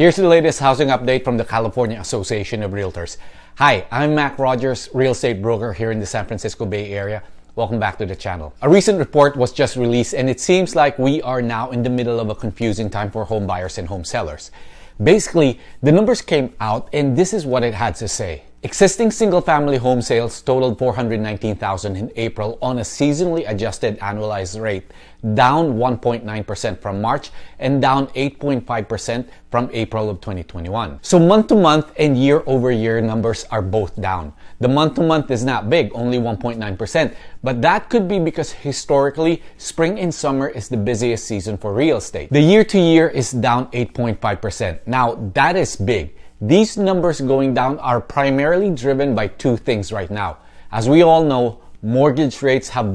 Here's the latest housing update from the California Association of Realtors. Hi, I'm Mac Rogers, real estate broker here in the San Francisco Bay Area. Welcome back to the channel. A recent report was just released and it seems like we are now in the middle of a confusing time for home buyers and home sellers. Basically, the numbers came out and this is what it had to say. Existing single-family home sales totaled 419,000 in April on a seasonally adjusted annualized rate, down 1.9% from March and down 8.5% from April of 2021. So month-to-month and year-over-year numbers are both down. The month-to-month is not big, only 1.9%, but that could be because historically, spring and summer is the busiest season for real estate. The year-to-year is down 8.5%. Now, that is big. These numbers going down are primarily driven by two things right now. As we all know, mortgage rates have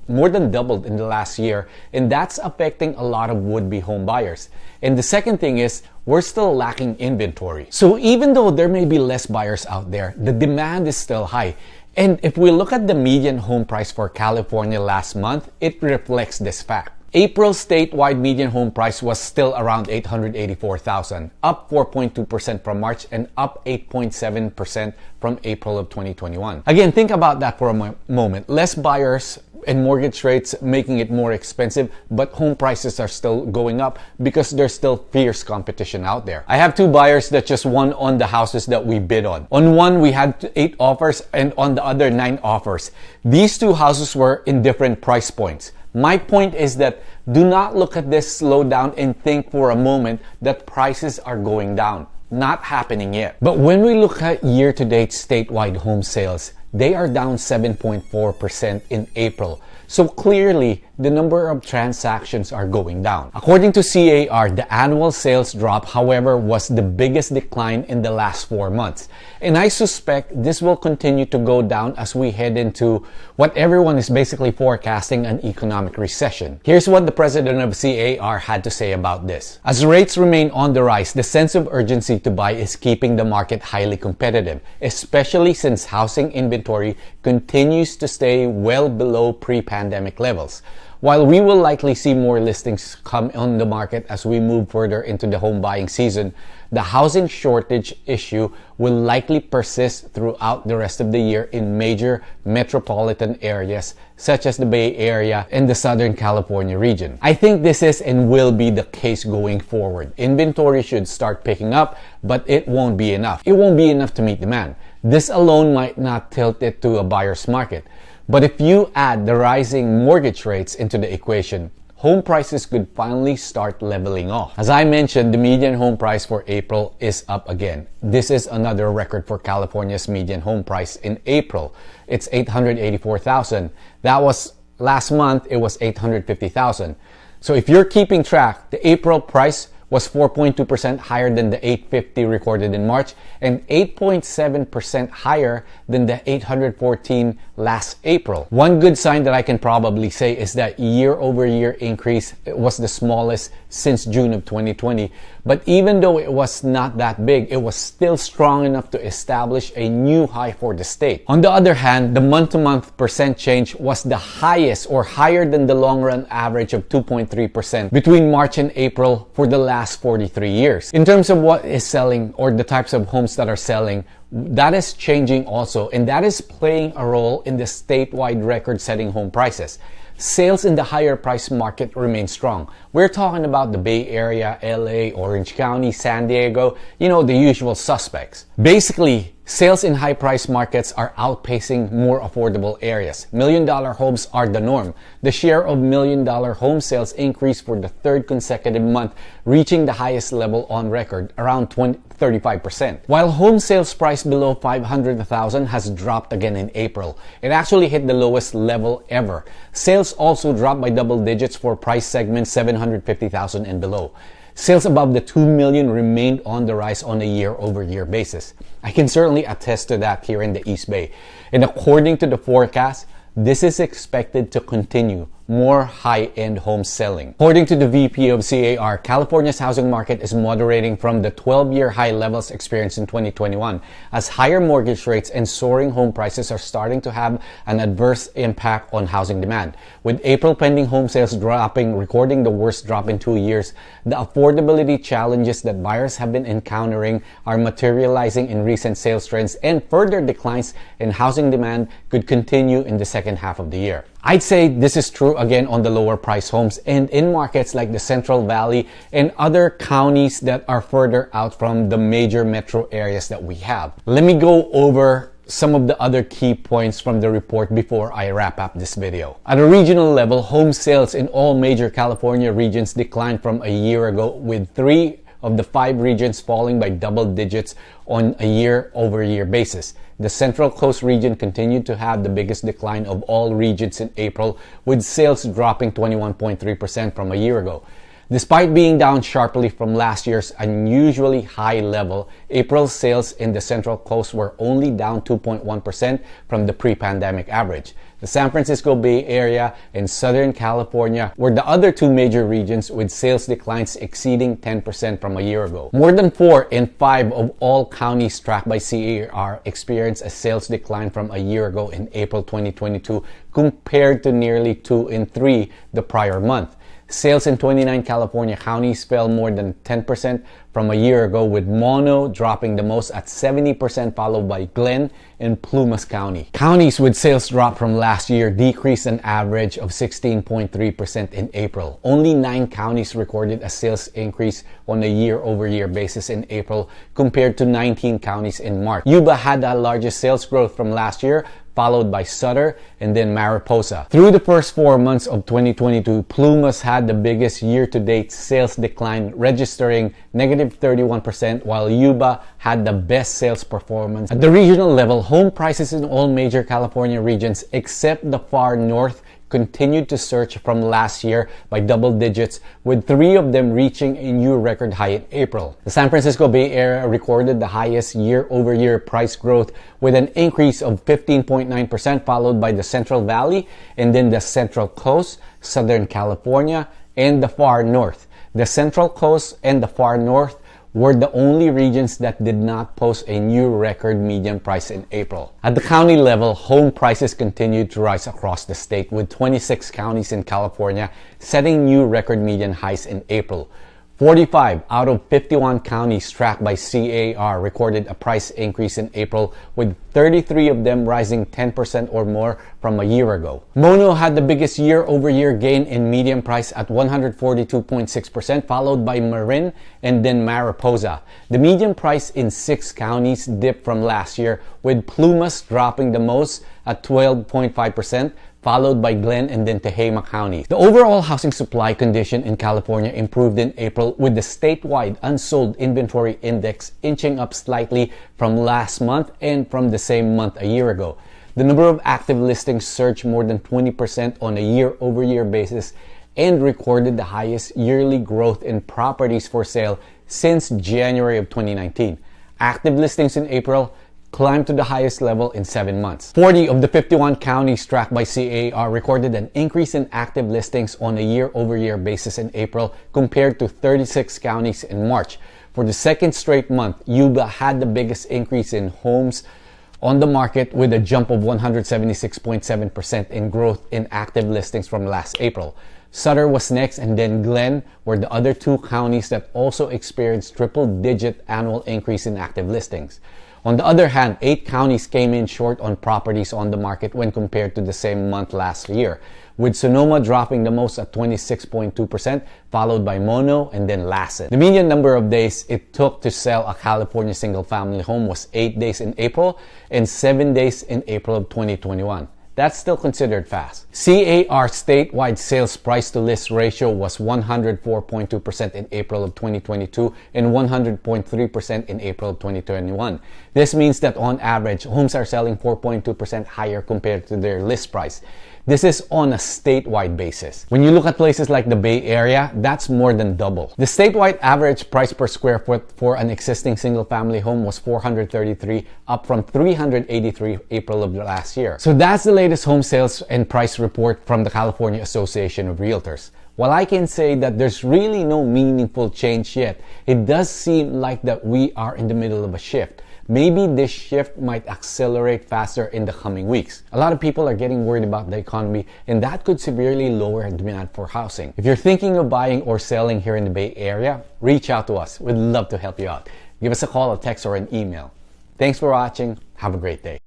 more than doubled in the last year, and that's affecting a lot of would-be home buyers. And the second thing is, we're still lacking inventory. So even though there may be less buyers out there, the demand is still high. And if we look at the median home price for California last month, it reflects this fact. April's statewide median home price was still around $884,000, up 4.2% from March and up 8.7% from April of 2021. Again, think about that for a moment. Less buyers and mortgage rates making it more expensive, but home prices are still going up because there's still fierce competition out there. I have two buyers that just won on the houses that we bid on. On one, we had 8 offers and on the other 9 offers. These two houses were in different price points. My point is that do not look at this slowdown and think for a moment that prices are going down. Not happening yet. But when we look at year-to-date statewide home sales, they are down 7.4% in April. So clearly, the number of transactions are going down. According to CAR, the annual sales drop, however, was the biggest decline in the last 4 months. And I suspect this will continue to go down as we head into what everyone is basically forecasting, an economic recession. Here's what the president of CAR had to say about this. As rates remain on the rise, the sense of urgency to buy is keeping the market highly competitive, especially since housing inventory continues to stay well below pre-pandemic levels. While we will likely see more listings come on the market as we move further into the home buying season, the housing shortage issue will likely persist throughout the rest of the year in major metropolitan areas such as the Bay Area and the Southern California region. I think this is and will be the case going forward. Inventory should start picking up, but it won't be enough. It won't be enough to meet demand. This alone might not tilt it to a buyer's market. But if you add the rising mortgage rates into the equation, home prices could finally start leveling off. As I mentioned, the median home price for April is up again. This is another record for California's median home price in April. It's $884,000. That was last month, it was $850,000. So if you're keeping track, the April price was 4.2% higher than the $850 recorded in March and 8.7% higher than the $814 last April. One good sign that I can probably say is that year-over-year increase was the smallest since June of 2020. But even though it was not that big, it was still strong enough to establish a new high for the state. On the other hand, the month-to-month percent change was the highest or higher than the long-run average of 2.3% between March and April for the last 43 years. In terms of what is selling or the types of homes that are selling, that is changing also, and that is playing a role in the statewide record-setting home prices. Sales in the higher price market remain strong. We're talking about the Bay Area, LA, Orange County, San Diego, the usual suspects. Basically, sales in high price markets are outpacing more affordable areas. $1 million homes are the norm. The share of $1 million home sales increased for the 3rd consecutive month, reaching the highest level on record, around 35%. While home sales price below $500,000 has dropped again in April, it actually hit the lowest level ever. Sales also dropped by double digits for price segments $750,000 and below. Sales above the $2 million remained on the rise on a year-over-year basis. I can certainly attest to that here in the East Bay. And according to the forecast, this is expected to continue more high-end home selling. According to the VP of CAR, California's housing market is moderating from the 12-year high levels experienced in 2021, as higher mortgage rates and soaring home prices are starting to have an adverse impact on housing demand. With April pending home sales recording the worst drop in 2 years, the affordability challenges that buyers have been encountering are materializing in recent sales trends, and further declines in housing demand could continue in the second half of the year. I'd say this is true again on the lower price homes and in markets like the Central Valley and other counties that are further out from the major metro areas that we have. Let me go over some of the other key points from the report before I wrap up this video. At a regional level, home sales in all major California regions declined from a year ago, with 3 of the 5 regions falling by double digits on a year-over-year basis. The Central Coast region continued to have the biggest decline of all regions in April, with sales dropping 21.3% from a year ago. Despite being down sharply from last year's unusually high level, April's sales in the Central Coast were only down 2.1% from the pre-pandemic average. The San Francisco Bay Area and Southern California were the other 2 major regions with sales declines exceeding 10% from a year ago. More than 4 in 5 of all counties tracked by CAR experienced a sales decline from a year ago in April 2022, compared to nearly 2 in 3 the prior month. Sales in 29 California counties fell more than 10% from a year ago, with Mono dropping the most at 70%, followed by Glenn and Plumas County. Counties with sales drop from last year decreased an average of 16.3% in April. Only 9 counties recorded a sales increase on a year-over-year basis in April, compared to 19 counties in March. Yuba had the largest sales growth from last year, followed by Sutter and then Mariposa. Through the first 4 months of 2022, Plumas had the biggest year-to-date sales decline, registering negative 31%, while Yuba had the best sales performance. At the regional level, home prices in all major California regions except the far north continued to surge from last year by double digits, with 3 of them reaching a new record high in April. The San Francisco Bay Area recorded the highest year-over-year price growth with an increase of 15.9%, followed by the Central Valley and then the Central Coast, Southern California, and the far north. The Central Coast and the far north were the only regions that did not post a new record median price in April. At the county level, home prices continued to rise across the state, with 26 counties in California setting new record median highs in April. 45 out of 51 counties tracked by CAR recorded a price increase in April, with 33 of them rising 10% or more from a year ago. Mono had the biggest year-over-year gain in median price at 142.6%, followed by Marin and then Mariposa. The median price in 6 counties dipped from last year, with Plumas dropping the most at 12.5%, followed by Glenn and then Tehama County. The overall housing supply condition in California improved in April, with the statewide unsold inventory index inching up slightly from last month and from the same month a year ago. The number of active listings surged more than 20% on a year-over-year basis and recorded the highest yearly growth in properties for sale since January of 2019. Active listings in April climbed to the highest level in 7 months. 40 of the 51 counties tracked by CAR recorded an increase in active listings on a year-over-year basis in April, compared to 36 counties in March. For the second straight month, Yuba had the biggest increase in homes on the market, with a jump of 176.7% in growth in active listings from last April. Sutter was next, and then Glenn were the other 2 counties that also experienced triple-digit annual increase in active listings. On the other hand, 8 counties came in short on properties on the market when compared to the same month last year, with Sonoma dropping the most at 26.2%, followed by Mono and then Lassen. The median number of days it took to sell a California single-family home was 8 days in April and 7 days in April of 2021. That's still considered fast. CAR statewide sales price to list ratio was 104.2% in April of 2022 and 100.3% in April of 2021. This means that on average, homes are selling 4.2% higher compared to their list price. This is on a statewide basis. When you look at places like the Bay Area, that's more than double. The statewide average price per square foot for an existing single-family home was $433, up from $383 April of last year. So that's the latest home sales and price report from the California Association of Realtors. While I can say that there's really no meaningful change yet, it does seem like that we are in the middle of a shift. Maybe this shift might accelerate faster in the coming weeks. A lot of people are getting worried about the economy, and that could severely lower demand for housing. If you're thinking of buying or selling here in the Bay Area, reach out to us. We'd love to help you out. Give us a call, a text, or an email. Thanks for watching. Have a great day.